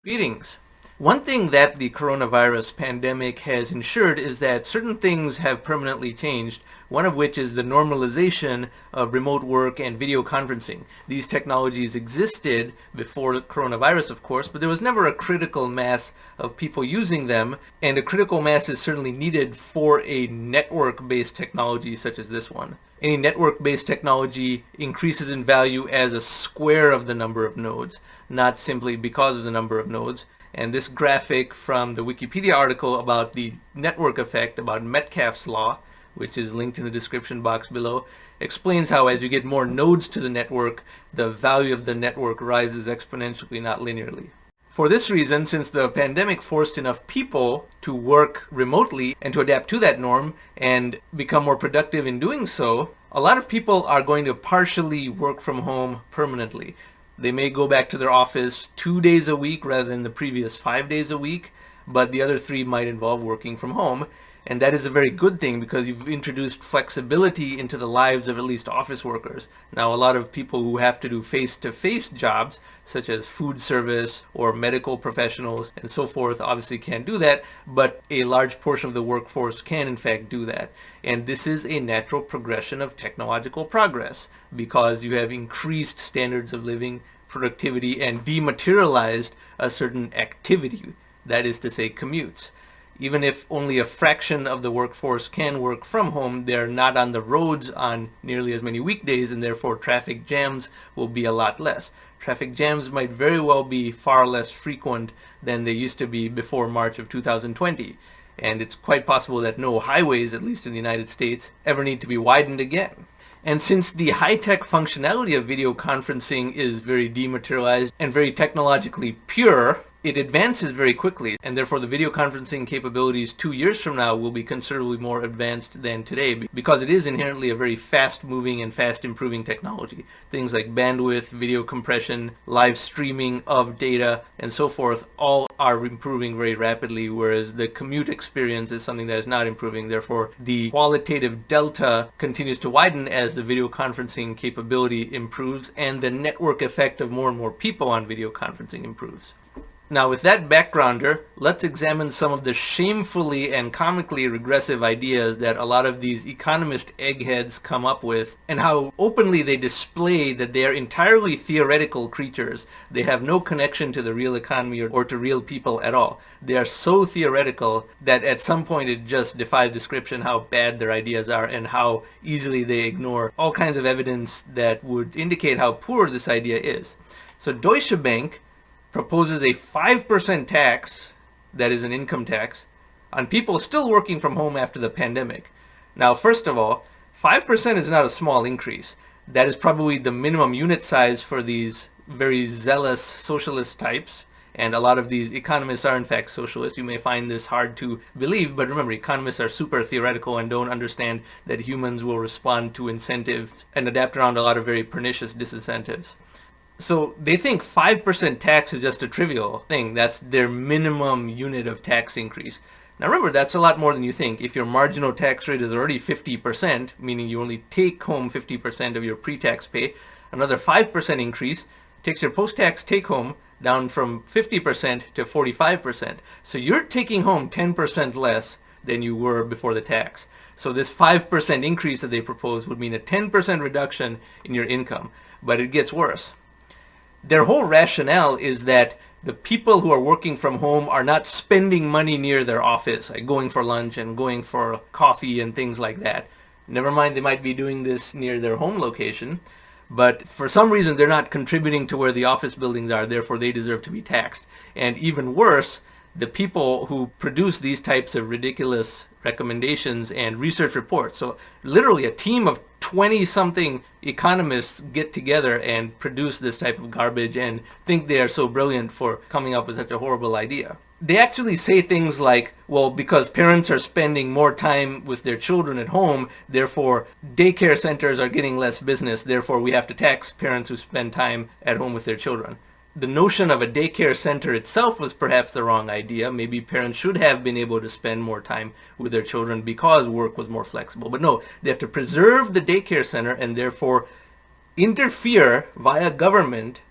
Greetings. One thing that the coronavirus pandemic has ensured is that certain things have permanently changed, one of which is the normalization of remote work and video conferencing. These technologies existed before the coronavirus, of course, but there was never a critical mass of people using them, and a critical mass is certainly needed for a network-based technology such as this one. Any network-based technology increases in value as a square of the number of nodes, not simply because of the number of nodes. And this graphic from the Wikipedia article about the network effect, about Metcalfe's law, which is linked in the description box below, explains how as you get more nodes to the network, the value of the network rises exponentially, not linearly. For this reason, since the pandemic forced enough people to work remotely and to adapt to that norm and become more productive in doing so, a lot of people are going to partially work from home permanently. They may go back to their office 2 days a week rather than the previous 5 days a week, but the other 3 might involve working from home. And that is a very good thing because you've introduced flexibility into the lives of at least office workers. Now, a lot of people who have to do face-to-face jobs, such as food service or medical professionals and so forth, obviously can't do that, but a large portion of the workforce can in fact do that. And this is a natural progression of technological progress because you have increased standards of living, productivity, and dematerialized a certain activity, that is to say commutes. Even if only a fraction of the workforce can work from home, they're not on the roads on nearly as many weekdays, and therefore traffic jams will be a lot less. Traffic jams might very well be far less frequent than they used to be before March of 2020. And it's quite possible that no highways, at least in the United States, ever need to be widened again. And since the high-tech functionality of video conferencing is very dematerialized and very technologically pure, it advances very quickly, and therefore the video conferencing capabilities 2 years from now will be considerably more advanced than today because it is inherently a very fast-moving and fast-improving technology. Things like bandwidth, video compression, live streaming of data, and so forth all are improving very rapidly, whereas the commute experience is something that is not improving. Therefore, the qualitative delta continues to widen as the video conferencing capability improves and the network effect of more and more people on video conferencing improves. Now, with that backgrounder, let's examine some of the shamefully and comically regressive ideas that a lot of these economist eggheads come up with, and how openly they display that they are entirely theoretical creatures. They have no connection to the real economy or to real people at all. They are so theoretical that at some point it just defies description how bad their ideas are and how easily they ignore all kinds of evidence that would indicate how poor this idea is. So Deutsche Bank proposes a 5% tax, that is an income tax, on people still working from home after the pandemic. Now, first of all, 5% is not a small increase. That is probably the minimum unit size for these very zealous socialist types, and a lot of these economists are in fact socialists. You may find this hard to believe, but remember, economists are super theoretical and don't understand that humans will respond to incentives and adapt around a lot of very pernicious disincentives. So they think 5% tax is just a trivial thing. That's their minimum unit of tax increase. Now remember, that's a lot more than you think. If your marginal tax rate is already 50%, meaning you only take home 50% of your pre-tax pay, another 5% increase takes your post-tax take-home down from 50% to 45%. So you're taking home 10% less than you were before the tax. So this 5% increase that they propose would mean a 10% reduction in your income. But it gets worse. Their whole rationale is that the people who are working from home are not spending money near their office, like going for lunch and going for coffee and things like that. Never mind, they might be doing this near their home location, but for some reason they're not contributing to where the office buildings are, therefore they deserve to be taxed. And even worse, the people who produce these types of ridiculous recommendations and research reports, so literally a team of 20-something economists get together and produce this type of garbage and think they are so brilliant for coming up with such a horrible idea. They actually say things like, well, because parents are spending more time with their children at home, therefore daycare centers are getting less business, therefore we have to tax parents who spend time at home with their children. The notion of a daycare center itself was perhaps the wrong idea. Maybe parents should have been able to spend more time with their children because work was more flexible. But no, they have to preserve the daycare center and therefore interfere via government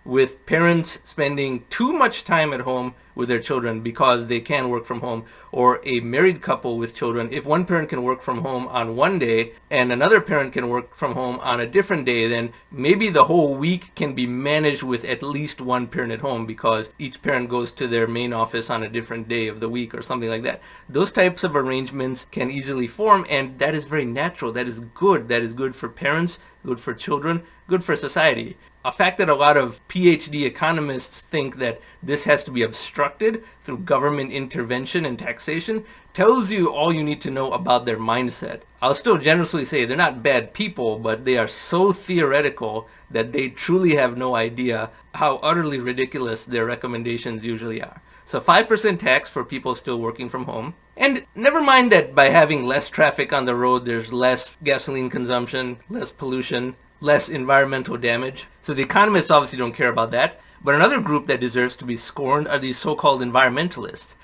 with parents spending too much time at home with their children because they can work from home, or a married couple with children. If one parent can work from home on one day and another parent can work from home on a different day, then maybe the whole week can be managed with at least one parent at home because each parent goes to their main office on a different day of the week or something like that. Those types of arrangements can easily form, and that is very natural. That is good. That is good for parents, good for children, good for society. A fact that a lot of PhD economists think that this has to be obstructed through government intervention and taxation tells you all you need to know about their mindset. I'll still generously say they're not bad people, but they are so theoretical that they truly have no idea how utterly ridiculous their recommendations usually are. So 5% tax for people still working from home. And never mind that by having less traffic on the road, there's less gasoline consumption, less pollution, less environmental damage. So the economists obviously don't care about that. But another group that deserves to be scorned are these so-called environmentalists.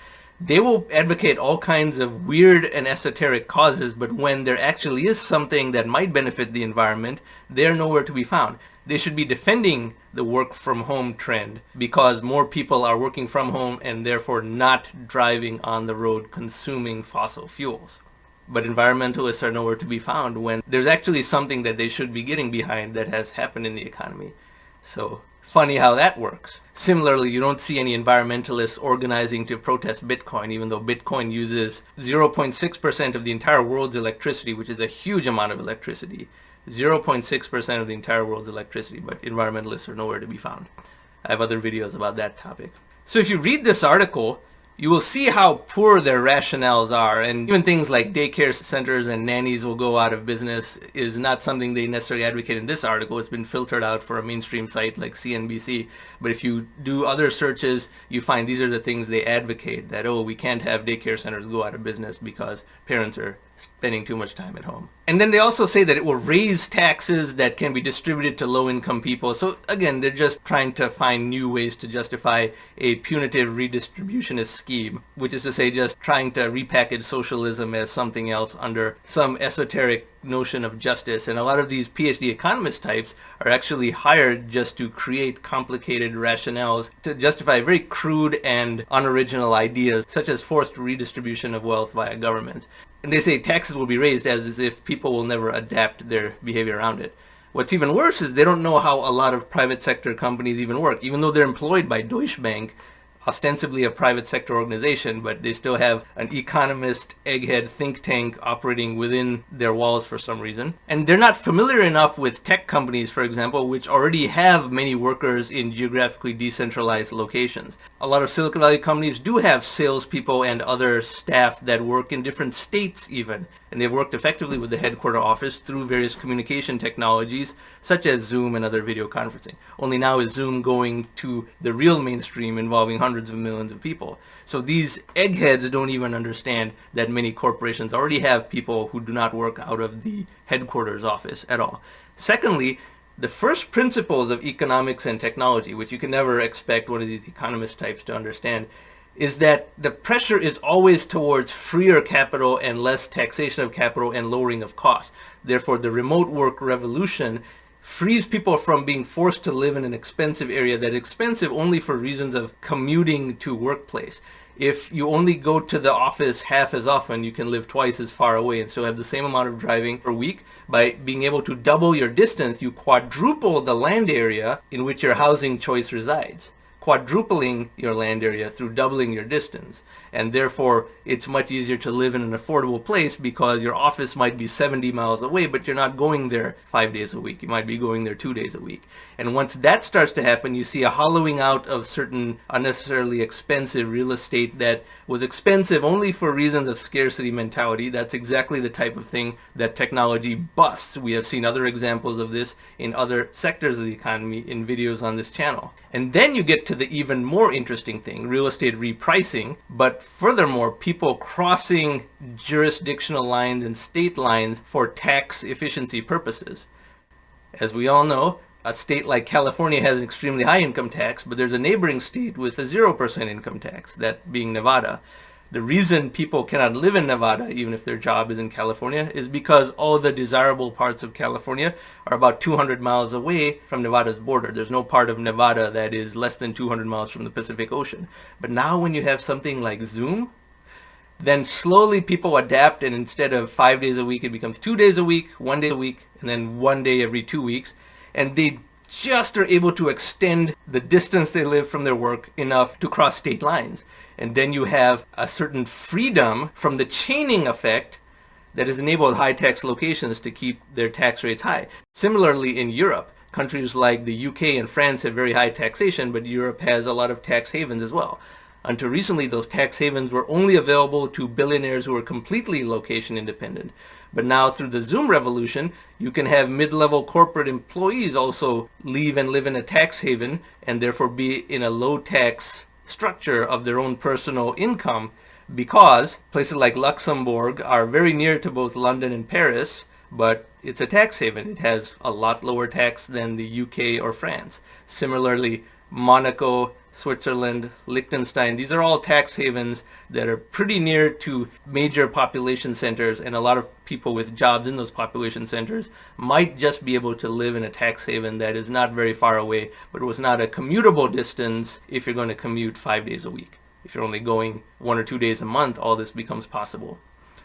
They will advocate all kinds of weird and esoteric causes, but when there actually is something that might benefit the environment, they're nowhere to be found. They should be defending the work from home trend because more people are working from home and therefore not driving on the road consuming fossil fuels. But environmentalists are nowhere to be found when there's actually something that they should be getting behind that has happened in the economy. So funny how that works. Similarly, you don't see any environmentalists organizing to protest Bitcoin, even though Bitcoin uses 0.6% of the entire world's electricity, which is a huge amount of electricity. 0.6% of the entire world's electricity, but environmentalists are nowhere to be found. I have other videos about that topic. So if you read this article, you will see how poor their rationales are, and even things like daycare centers and nannies will go out of business is not something they necessarily advocate in this article. It's been filtered out for a mainstream site like CNBC. But if you do other searches, you find these are the things they advocate, that, oh, we can't have daycare centers go out of business because parents are spending too much time at home. And then they also say that it will raise taxes that can be distributed to low-income people. So again, they're just trying to find new ways to justify a punitive redistributionist scheme, which is to say just trying to repackage socialism as something else under some esoteric notion of justice. And a lot of these PhD economist types are actually hired just to create complicated rationales to justify very crude and unoriginal ideas, such as forced redistribution of wealth via governments. And they say taxes will be raised as if people will never adapt their behavior around it. What's even worse is they don't know how a lot of private sector companies even work. Even though they're employed by Deutsche Bank, ostensibly a private sector organization, but they still have an economist egghead think tank operating within their walls for some reason. And they're not familiar enough with tech companies, for example, which already have many workers in geographically decentralized locations. A lot of Silicon Valley companies do have salespeople and other staff that work in different states even. And they've worked effectively with the headquarter office through various communication technologies such as Zoom and other video conferencing. Only now is Zoom going to the real mainstream involving hundreds of millions of people. So these eggheads don't even understand that many corporations already have people who do not work out of the headquarters office at all. Secondly, the first principles of economics and technology, which you can never expect one of these economist types to understand, is that the pressure is always towards freer capital and less taxation of capital and lowering of costs. Therefore, the remote work revolution frees people from being forced to live in an expensive area that is expensive only for reasons of commuting to workplace. If you only go to the office half as often, you can live twice as far away and still have the same amount of driving per week. By being able to double your distance, you quadruple the land area in which your housing choice resides, quadrupling your land area through doubling your distance. And therefore, it's much easier to live in an affordable place because your office might be 70 miles away, but you're not going there 5 days a week. You might be going there 2 days a week. And once that starts to happen, you see a hollowing out of certain unnecessarily expensive real estate that was expensive only for reasons of scarcity mentality. That's exactly the type of thing that technology busts. We have seen other examples of this in other sectors of the economy in videos on this channel. And then you get to the even more interesting thing, real estate repricing, but furthermore, people crossing jurisdictional lines and state lines for tax efficiency purposes. As we all know, a state like California has an extremely high income tax, but there's a neighboring state with a 0% income tax, that being Nevada. The reason people cannot live in Nevada, even if their job is in California, is because all the desirable parts of California are about 200 miles away from Nevada's border. There's no part of Nevada that is less than 200 miles from the Pacific Ocean. But now when you have something like Zoom, then slowly people adapt, and instead of 5 days a week, it becomes 2 days a week, 1 day a week, and then 1 day every 2 weeks. And they just are able to extend the distance they live from their work enough to cross state lines. And then you have a certain freedom from the chaining effect that has enabled high tax locations to keep their tax rates high. Similarly, in Europe, countries like the UK and France have very high taxation, but Europe has a lot of tax havens as well. Until recently, those tax havens were only available to billionaires who were completely location independent. But now through the Zoom revolution, you can have mid-level corporate employees also leave and live in a tax haven and therefore be in a low tax structure of their own personal income, because places like Luxembourg are very near to both London and Paris, but it's a tax haven. It has a lot lower tax than the UK or France. Similarly, Monaco, Switzerland, Liechtenstein, these are all tax havens that are pretty near to major population centers, and a lot of people with jobs in those population centers might just be able to live in a tax haven that is not very far away, but it was not a commutable distance if you're going to commute 5 days a week. If you're only going 1 or 2 days a month, all this becomes possible.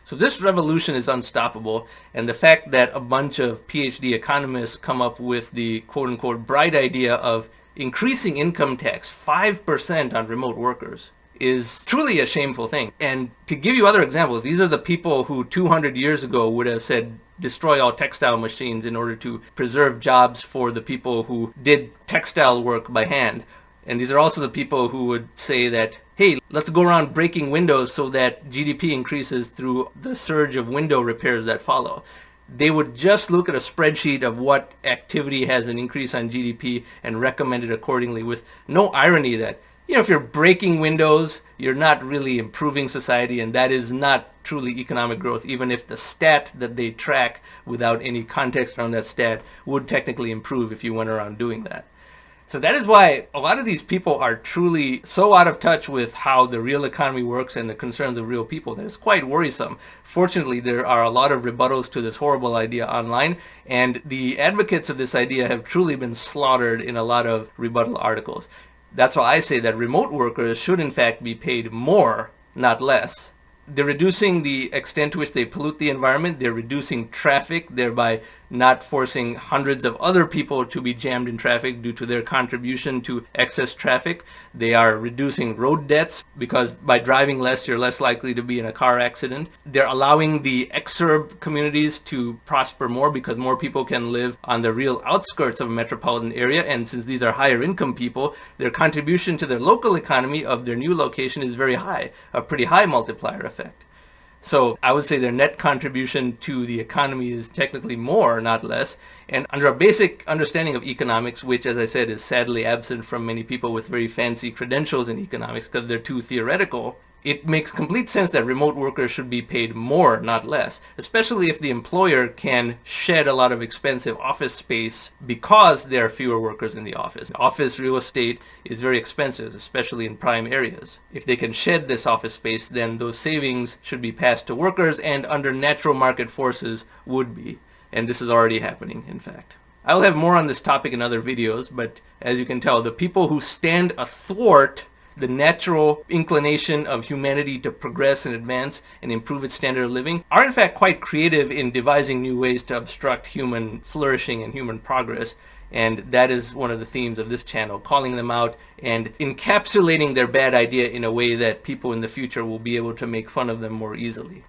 So this revolution is unstoppable, and the fact that a bunch of PhD economists come up with the quote-unquote bright idea of increasing income tax 5% on remote workers is truly a shameful thing. And to give you other examples, these are the people who 200 years ago would have said destroy all textile machines in order to preserve jobs for the people who did textile work by hand. And these are also the people who would say that, hey, let's go around breaking windows so that GDP increases through the surge of window repairs that follow. They would just look at a spreadsheet of what activity has an increase on GDP and recommend it accordingly, with no irony that, if you're breaking windows, you're not really improving society, and that is not truly economic growth, even if the stat that they track without any context around that stat would technically improve if you went around doing that. So that is why a lot of these people are truly so out of touch with how the real economy works and the concerns of real people that it's quite worrisome. Fortunately, there are a lot of rebuttals to this horrible idea online, and the advocates of this idea have truly been slaughtered in a lot of rebuttal articles. That's why I say that remote workers should in fact be paid more, not less. They're reducing the extent to which they pollute the environment. They're reducing traffic, thereby not forcing hundreds of other people to be jammed in traffic due to their contribution to excess traffic. They are reducing road deaths, because by driving less, you're less likely to be in a car accident. They're allowing the exurb communities to prosper more, because more people can live on the real outskirts of a metropolitan area. And since these are higher income people, their contribution to their local economy of their new location is very high, a pretty high multiplier effect. So I would say their net contribution to the economy is technically more, not less. And under a basic understanding of economics, which, as I said, is sadly absent from many people with very fancy credentials in economics because they're too theoretical, it makes complete sense that remote workers should be paid more, not less, especially if the employer can shed a lot of expensive office space because there are fewer workers in the office. Office real estate is very expensive, especially in prime areas. If they can shed this office space, then those savings should be passed to workers, and under natural market forces would be. And this is already happening, in fact. I'll have more on this topic in other videos, but as you can tell, the people who stand athwart the natural inclination of humanity to progress and advance and improve its standard of living are in fact quite creative in devising new ways to obstruct human flourishing and human progress. And that is one of the themes of this channel, calling them out and encapsulating their bad idea in a way that people in the future will be able to make fun of them more easily.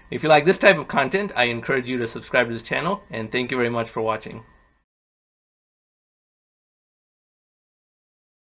If you like this type of content, I encourage you to subscribe to this channel, and thank you very much for watching.